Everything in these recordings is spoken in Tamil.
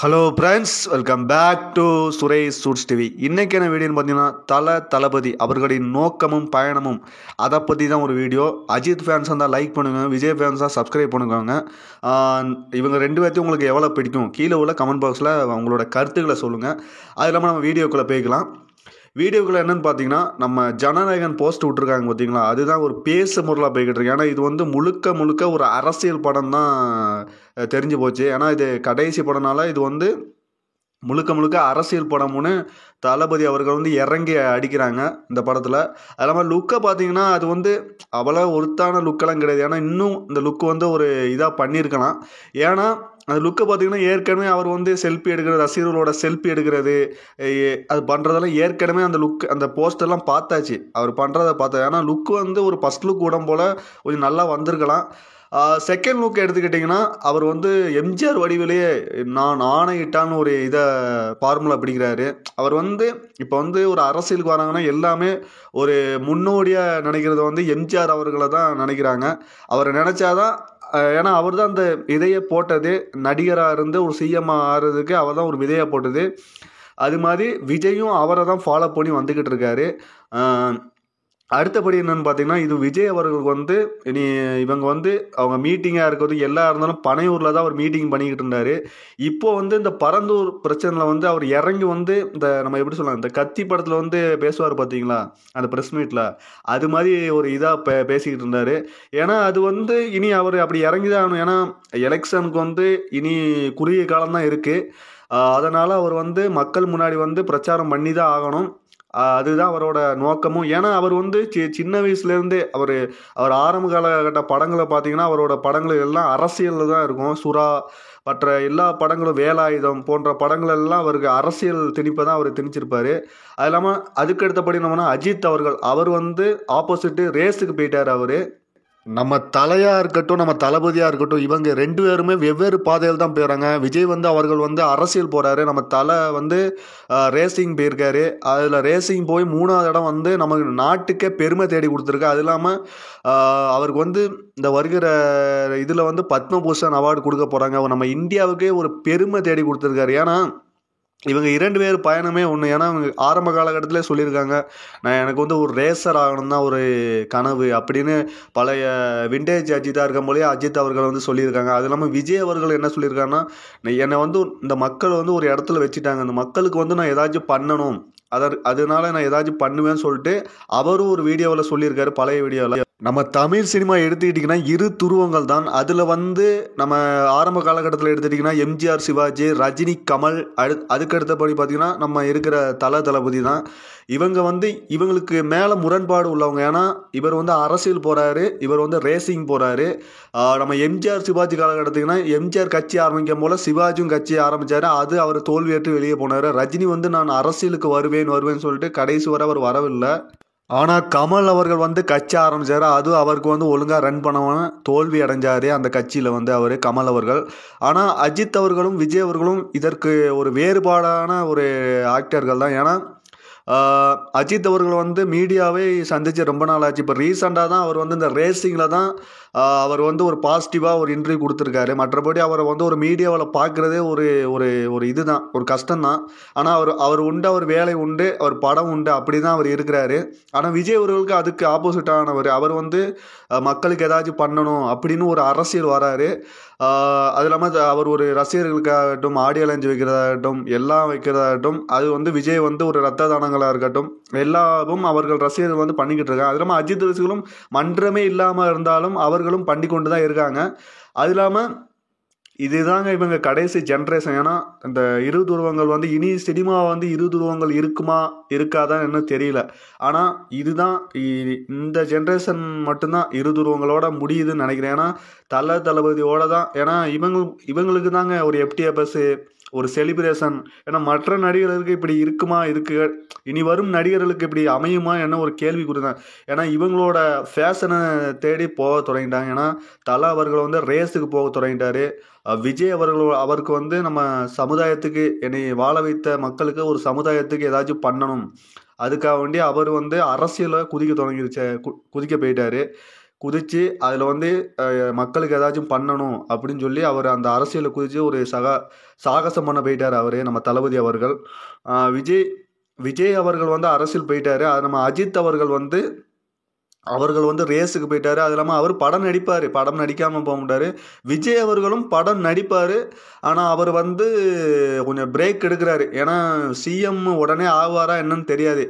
Hello friends, welcome back to Suresh shoots TV. இன்றைக்கான வீடியோன்னு பார்த்தீங்கன்னா தளபதி அவர்களின் நோக்கமும் பயணமும் அதை பற்றி தான் ஒரு வீடியோ. அஜித் ஃபேன்ஸ் இருந்தால் லைக் பண்ணுங்கள், விஜய் ஃபேன்ஸ் தான் சப்ஸ்கிரைப் பண்ணுவாங்க. இவங்க ரெண்டு பேர்த்தையும் உங்களுக்கு எவ்வளோ பிடிக்கும் கீழே உள்ள கமெண்ட் பாக்ஸில் உங்களோட கருத்துக்களை சொல்லுங்கள். அது இல்லாமல் நம்ம வீடியோக்குள்ளே போய்க்கலாம். வீடியோக்குள்ளே என்னென்னு பார்த்தீங்கன்னா, நம்ம ஜனநாயகன் போஸ்ட் விட்ருக்காங்க பார்த்தீங்களா, அதுதான் ஒரு பேசு முறையில் போய்கிட்டு இருக்கு. ஏன்னா இது வந்து முழுக்க முழுக்க ஒரு அரசியல் படம் தான் தெரிஞ்சு போச்சு. ஏன்னா இது கடைசி படம்னால இது வந்து முழுக்க முழுக்க அரசியல் படம்னு தளபதி அவர்கள் வந்து இறங்கி அடிக்கிறாங்க இந்த படத்தில். அது இல்லாமல் லுக்கை பார்த்தீங்கன்னா அது வந்து அவ்வளோ ஒருத்தான லுக்கெல்லாம் கிடையாது. ஏன்னா இன்னும் இந்த லுக்கு வந்து ஒரு இதாக பண்ணியிருக்கலாம். ஏன்னா அந்த லுக்கை பார்த்தீங்கன்னா ஏற்கனவே அவர் வந்து செல்ஃபி எடுக்கிறது, ரசிகர்களோட செல்ஃபி எடுக்கிறது, அது பண்ணுறதெல்லாம் ஏற்கனவே அந்த லுக் அந்த போஸ்டர்லாம் பார்த்தாச்சு. அவர் பண்ணுறதை பார்த்தா ஏன்னா லுக்கு வந்து ஒரு ஃபஸ்ட் லுக் உடம்பு போல் கொஞ்சம் நல்லா வந்திருக்கலாம். செகண்ட் லுக் எடுத்துக்கிட்டிங்கன்னா அவர் வந்து எம்ஜிஆர் வடிவிலேயே நான் ஆணையிட்டான்னு ஒரு இதை ஃபார்முலா பிடிக்கிறாரு. அவர் வந்து இப்போ வந்து ஒரு அரசியலுக்கு வராங்கன்னா எல்லாமே ஒரு முன்னோடியாக நினைக்கிறத வந்து எம்ஜிஆர் அவர்களை தான் நினைக்கிறாங்க. அவரை நினச்சாதான், ஏன்னா அவர் தான் அந்த விதையை போட்டது. நடிகராக இருந்து ஒரு சிஎம் ஆகிறதுக்கு அவர் தான் ஒரு விதையை போட்டது. அது மாதிரி விஜயும் அவரை தான் ஃபாலோ பண்ணி வந்துக்கிட்டு இருக்காரு. அடுத்தபடி என்னென்னு பார்த்தீங்கன்னா, இது விஜய் அவர்களுக்கு வந்து இனி இவங்க வந்து அவங்க மீட்டிங்காக இருக்கிறது எல்லா இருந்தாலும் பனையூரில் தான் அவர் மீட்டிங் பண்ணிக்கிட்டு இருந்தார். இப்போது வந்து இந்த பரந்தூர் பிரச்சனையில் வந்து அவர் இறங்கி வந்து இந்த நம்ம எப்படி சொல்லலாம், இந்த கத்தி படத்தில் வந்து பேசுவார் பார்த்தீங்களா அந்த ப்ரெஸ் மீட்டில், அது மாதிரி ஒரு இதாக பேசிக்கிட்டு இருந்தார். ஏன்னா அது வந்து இனி அவர் அப்படி இறங்கி தான் ஆகணும். ஏன்னா எலெக்ஷனுக்கு வந்து இனி குறுகிய காலம்தான் இருக்குது. அதனால் அவர் வந்து மக்கள் முன்னாடி வந்து பிரச்சாரம் பண்ணி தான் ஆகணும். அதுதான் அவரோட நோக்கமும். ஏன்னா அவர் வந்து சின்ன வயசுலேருந்தே அவர் ஆரம்ப காலகட்ட படங்களை பார்த்தீங்கன்னா அவரோட படங்கள் எல்லாம் அரசியலில் தான் இருக்கும். சுறா மற்ற எல்லா படங்களும், வேலாயுதம் போன்ற படங்கள் எல்லாம் அவருக்கு அரசியல் திணிப்பை தான் அவர் திணிச்சிருப்பார். அது இல்லாமல் அதுக்கு அடுத்தபடி நம்மனா அஜித் அவர் வந்து ஆப்போசிட்டு ரேஸுக்கு போயிட்டார். நம்ம தலையாக இருக்கட்டும், நம்ம தளபதியாக இருக்கட்டும், இவங்க ரெண்டு பேருமே வெவ்வேறு பாதையில் தான் போயிடறாங்க. விஜய் வந்து அவர்கள் வந்து அரசியல் போகிறாரு, நம்ம தலை வந்து ரேசிங் போயிருக்காரு. அதில் ரேசிங் போய் 3வது இடம் வந்து நமக்கு நாட்டுக்கே பெருமை தேடி கொடுத்துருக்கு. அது இல்லாமல் அவருக்கு வந்து இந்த வருகிற இதில் வந்து பத்மபூஷன் அவார்டு கொடுக்க போகிறாங்க. நம்ம இந்தியாவுக்கே ஒரு பெருமை தேடி கொடுத்துருக்காரு. ஏன்னா இவங்க 2 பேர் பயணமே ஒன்று. ஏன்னா அவங்க ஆரம்ப காலகட்டத்திலே சொல்லியிருக்காங்க, எனக்கு வந்து ஒரு ரேசர் ஆகணும் தான் ஒரு கனவு அப்படின்னு. பழைய விண்டேஜ் அஜித்தாக இருக்கும் போலே அஜித் அவர்கள் வந்து சொல்லியிருக்காங்க. அது இல்லாமல் விஜய் அவர்கள் என்ன சொல்லியிருக்காங்கன்னா, என்னை வந்து இந்த மக்கள் வந்து ஒரு இடத்துல வச்சுட்டாங்க, அந்த மக்களுக்கு வந்து நான் ஏதாச்சும் பண்ணணும், அதனால நான் ஏதாச்சும் பண்ணுவேன்னு சொல்லிட்டு அவரும் ஒரு வீடியோவில் சொல்லியிருக்காரு, பழைய வீடியோவில். நம்ம தமிழ் சினிமா எடுத்துக்கிட்டிங்கன்னா 2 துருவங்கள் தான். அதில் வந்து நம்ம ஆரம்ப காலகட்டத்தில் எடுத்துக்கிட்டிங்கன்னா எம்ஜிஆர், சிவாஜி, ரஜினி, கமல். அதுக்கு அடுத்தபடி பார்த்திங்கன்னா நம்ம இருக்கிற தளபதி தான். இவங்க வந்து இவங்களுக்கு மேலே முரண்பாடு உள்ளவங்க. ஏன்னா இவர் வந்து அரசியல் போகிறாரு, இவர் வந்து ரேசிங் போகிறாரு. நம்ம எம்ஜிஆர், சிவாஜி காலகட்டத்துக்குன்னா எம்ஜிஆர் கட்சி ஆரம்பிக்கும் போல் சிவாஜியும் கட்சி ஆரம்பித்தார். அது அவர் தோல்வியேற்று வெளியே போனார். ரஜினி வந்து நான் அரசியலுக்கு வருவேன்னு சொல்லிட்டு கடைசி வரை அவர் வரவில்லை. ஆனால் கமல் அவர்கள் வந்து கட்சி ஆரம்பித்தார். அதுவும் அவருக்கு வந்து ஒழுங்காக ரன் பண்ணவன தோல்வி அடைஞ்சார் அந்த கட்சியில் வந்து கமல் அவர்கள். ஆனால் அஜித் அவர்களும் விஜய் அவர்களும் இதற்கு ஒரு வேறுபாடான ஒரு ஆக்டர்கள் தான். ஏன்னா அஜித் அவர்கள் வந்து மீடியாவை சந்தித்து ரொம்ப நாள் ஆச்சு. இப்போ ரீசெண்டாக தான் அவர் வந்து இந்த ரேசிங்கில் தான் அவர் வந்து ஒரு பாசிட்டிவாக ஒரு இன்டர்வியூ கொடுத்துருக்காரு. மற்றபடி அவரை வந்து ஒரு மீடியாவில் பார்க்குறதே ஒரு ஒரு ஒரு இதுதான், ஒரு கஷ்டம்தான். ஆனால் அவர் உண்டு, அவர் வேலை உண்டு, அவர் படம் உண்டு, அப்படி தான் அவர் இருக்கிறாரு. ஆனால் விஜய் அவர்களுக்கு அதுக்கு ஆப்போசிட்டானவர். அவர் வந்து மக்களுக்கு ஏதாச்சும் பண்ணணும் அப்படின்னு ஒரு அரசியல் வராரு. அது இல்லாமல் அவர் ஒரு ரசிகர்களுக்காகட்டும், ஆடியோ லான்ச் வைக்கிறதாகட்டும், எல்லாம் வைக்கிறதாகட்டும், அது வந்து விஜய் வந்து ஒரு ரத்த தானங்களாக இருக்கட்டும், எல்லாவும் அவர்கள் ரசிகர்கள் வந்து பண்ணிக்கிட்டு இருக்காங்க. அது இல்லாமல் அஜித் ரசிகர்களும் மன்றமே இல்லாமல் இருந்தாலும் அவர்களும் பண்ணி கொண்டு தான் இருக்காங்க. அது இல்லாமல் இதுதாங்க இவங்க கடைசி ஜென்ரேஷன். ஏன்னா இந்த 2 துருவங்கள் வந்து இனி சினிமா வந்து 2 துருவங்கள் இருக்குமா இருக்காதான் என்ன தெரியல. ஆனால் இதுதான் இந்த ஜென்ரேஷன் மட்டும்தான் 2 துருவங்களோட முடியுதுன்னு நினைக்கிறேன். ஏன்னா தளபதியோட தான். ஏன்னா இவங்களுக்கு தாங்க ஒரு FTFS ஒரு செலிப்ரேஷன். ஏன்னா மற்ற நடிகர்களுக்கு இப்படி இருக்குமா, இனி வரும் நடிகர்களுக்கு இப்படி அமையுமா என்ன ஒரு கேள்வி குறிதான். ஏன்னா இவங்களோட ஃபேஷனை தேடி போக தொடங்கிட்டாங்க. ஏன்னா அவர்கள் வந்து ரேஸுக்கு போக தொடங்கிட்டாரு. விஜய் அவருக்கு வந்து நம்ம சமுதாயத்துக்கு, என்னை வாழ வைத்த மக்களுக்கு ஒரு சமுதாயத்துக்கு ஏதாச்சும் பண்ணணும், அதுக்காக வேண்டி அவர் வந்து அரசியலை குதிக்க போயிட்டார். குதித்து அதில் வந்து மக்களுக்கு ஏதாச்சும் பண்ணணும் அப்படின்னு சொல்லி அவர் அந்த அரசியலில் குதித்து ஒரு சாகசம் பண்ண போயிட்டார் அவர் நம்ம தளபதி அவர்கள். விஜய் அவர்கள் வந்து அரசியல் போயிட்டார். அது நம்ம அஜித் அவர்கள் வந்து ரேஸுக்கு போயிட்டார். அது இல்லாமல் அவர் படம் நடிப்பார், படம் நடிக்காமல் போக மாட்டார். விஜய் அவர்களும் படம் நடிப்பார். ஆனால் அவர் வந்து கொஞ்சம் பிரேக் எடுக்கிறாரு. ஏன்னா சிஎம் உடனே ஆவாரா என்னன்னு தெரியாது.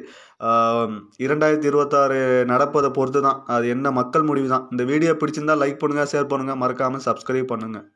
2026 நடப்பதை பொறுத்து தான். அது என்ன மக்கள் முடிவு தான். இந்த வீடியோ பிடிச்சிருந்தா லைக் பண்ணுங்கள், ஷேர் பண்ணுங்கள், மறக்காமல் சப்ஸ்கிரைப் பண்ணுங்கள்.